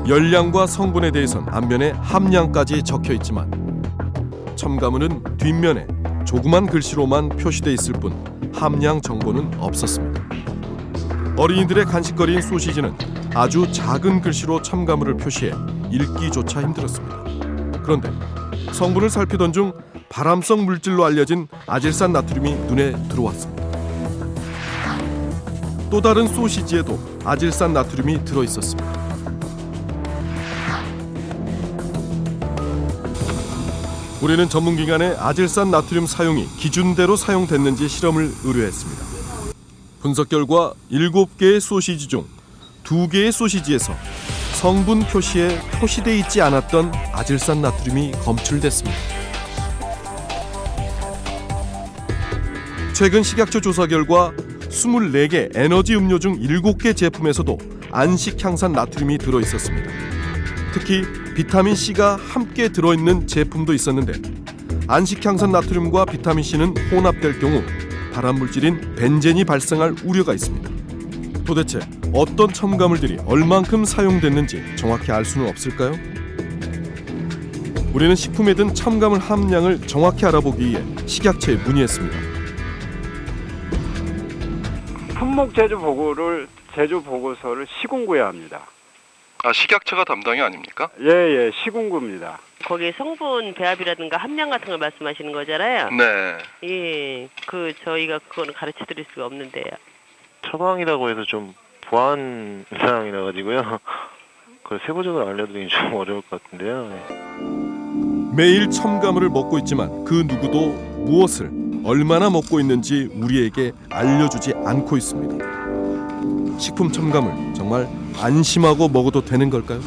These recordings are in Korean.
열량과 성분에 대해선 앞면에 함량까지 적혀 있지만 첨가물은 뒷면에 조그만 글씨로만 표시돼 있을 뿐 함량 정보는 없었습니다. 어린이들의 간식거리인 소시지는 아주 작은 글씨로 첨가물을 표시해 읽기조차 힘들었습니다. 그런데 성분을 살피던 중 발암성 물질로 알려진 아질산 나트륨이 눈에 들어왔습니다. 또 다른 소시지에도 아질산 나트륨이 들어있었습니다. 우리는 전문기관에 아질산 나트륨 사용이 기준대로 사용됐는지 실험을 의뢰했습니다. 분석 결과 7개의 소시지 중 2개의 소시지에서 성분 표시에 표시돼 있지 않았던 아질산 나트륨이 검출됐습니다. 최근 식약처 조사 결과 24개 에너지 음료 중 7개 제품에서도 안식향산 나트륨이 들어있었습니다. 특히 비타민C가 함께 들어있는 제품도 있었는데 안식향산 나트륨과 비타민C는 혼합될 경우 발암물질인 벤젠이 발생할 우려가 있습니다. 도대체 어떤 첨가물들이 얼만큼 사용됐는지 정확히 알 수는 없을까요? 우리는 식품에 든 첨가물 함량을 정확히 알아보기 위해 식약처에 문의했습니다. 품목 제조 보고서를 시군구에 합니다. 아, 식약처가 담당이 아닙니까? 예, 시군구입니다. 거기에 성분 배합이라든가 함량 같은 걸 말씀하시는 거잖아요. 네. 예, 저희가 그거는 가르쳐 드릴 수가 없는데요. 처방이라고 해서 좀 보안 사항이라 가지고요. 그걸 세부적으로 알려드리기 좀 어려울 것 같은데요. 매일 첨가물을 먹고 있지만 그 누구도 무엇을 얼마나 먹고 있는지 우리에게 알려주지 않고 있습니다. 식품 첨가물 정말 안심하고 먹어도 되는 걸까요?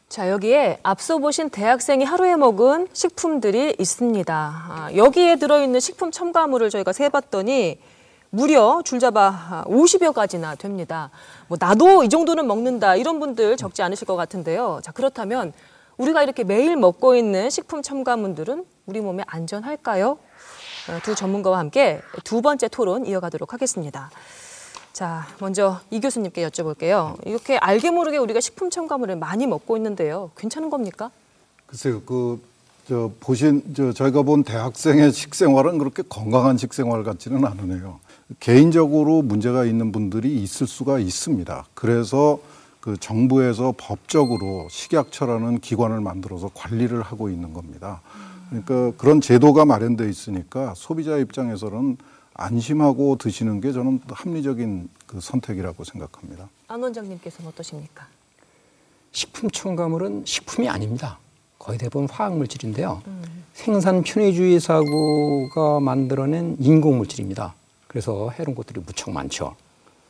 자, 여기에 앞서 보신 대학생이 하루에 먹은 식품들이 있습니다. 여기에 들어있는 식품 첨가물을 저희가 세봤더니 무려 줄잡아 50여 가지나 됩니다. 나도 이 정도는 먹는다 이런 분들 적지 않으실 것 같은데요. 자, 그렇다면 우리가 이렇게 매일 먹고 있는 식품 첨가물들은 우리 몸에 안전할까요? 두 전문가와 함께 두 번째 토론 이어가도록 하겠습니다. 자, 먼저 이 교수님께 여쭤볼게요. 이렇게 알게 모르게 우리가 식품 첨가물을 많이 먹고 있는데요. 괜찮은 겁니까? 글쎄요, 저희가 본 대학생의 식생활은 그렇게 건강한 식생활 같지는 않으네요. 개인적으로 문제가 있는 분들이 있을 수가 있습니다. 그래서 정부에서 법적으로 식약처라는 기관을 만들어서 관리를 하고 있는 겁니다. 그러니까 그런 제도가 마련되어 있으니까 소비자 입장에서는 안심하고 드시는 게 저는 합리적인 선택이라고 생각합니다. 안 원장님께서는 어떠십니까? 식품 첨가물은 식품이 아닙니다. 거의 대부분 화학물질인데요. 생산 편의주의 사고가 만들어낸 인공물질입니다. 그래서 해로운 것들이 무척 많죠.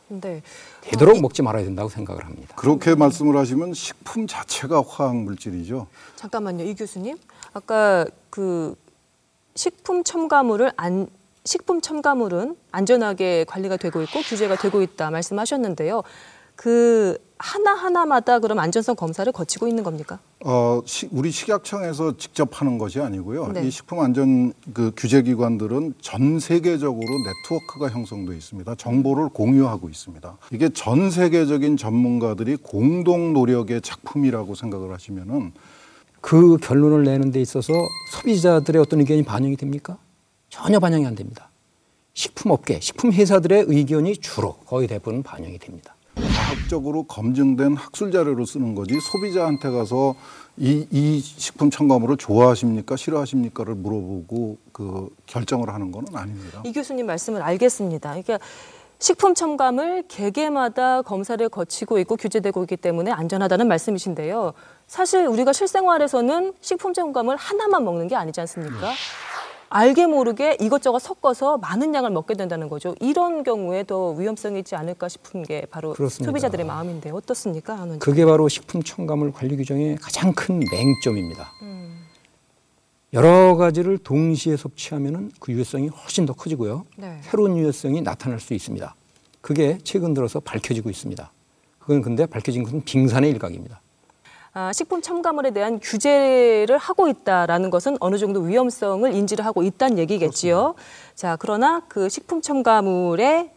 네. 되도록 먹지 말아야 된다고 생각을 합니다. 그렇게 말씀을 하시면 식품 자체가 화학물질이죠. 잠깐만요, 이 교수님. 아까 식품 첨가물은 안전하게 관리가 되고 있고 규제가 되고 있다 말씀하셨는데요. 하나하나마다 그럼 안전성 검사를 거치고 있는 겁니까? 우리 식약청에서 직접 하는 것이 아니고요. 네. 이 식품 안전 규제기관들은 전 세계적으로 네트워크가 형성돼 있습니다. 정보를 공유하고 있습니다. 이게 전 세계적인 전문가들이 공동 노력의 작품이라고 생각을 하시면은 그 결론을 내는 데 있어서 소비자들의 어떤 의견이 반영이 됩니까? 전혀 반영이 안 됩니다. 식품업계, 식품회사들의 의견이 주로 거의 대부분 반영이 됩니다. 과학적으로 검증된 학술 자료로 쓰는 거지 소비자한테 가서 이 식품 첨가물을 좋아하십니까 싫어하십니까를 물어보고 결정을 하는 건 아닙니다. 이 교수님 말씀을 알겠습니다. 그러니까 식품 첨가물 개개마다 검사를 거치고 있고 규제되고 있기 때문에 안전하다는 말씀이신데요. 사실 우리가 실생활에서는 식품 첨가물 하나만 먹는 게 아니지 않습니까? 알게 모르게 이것저것 섞어서 많은 양을 먹게 된다는 거죠. 이런 경우에 더 위험성이 있지 않을까 싶은 게 바로 그렇습니다. 소비자들의 마음인데 어떻습니까? 안 원장님? 그게 바로 식품 첨가물 관리 규정의 가장 큰 맹점입니다. 여러 가지를 동시에 섭취하면 그 유해성이 훨씬 더 커지고요. 네. 새로운 유해성이 나타날 수 있습니다. 그게 최근 들어서 밝혀지고 있습니다. 그건 근데 밝혀진 것은 빙산의 일각입니다. 식품 첨가물에 대한 규제를 하고 있다라는 것은 어느 정도 위험성을 인지를 하고 있다는 얘기겠지요. 자, 그러나 그 식품 첨가물의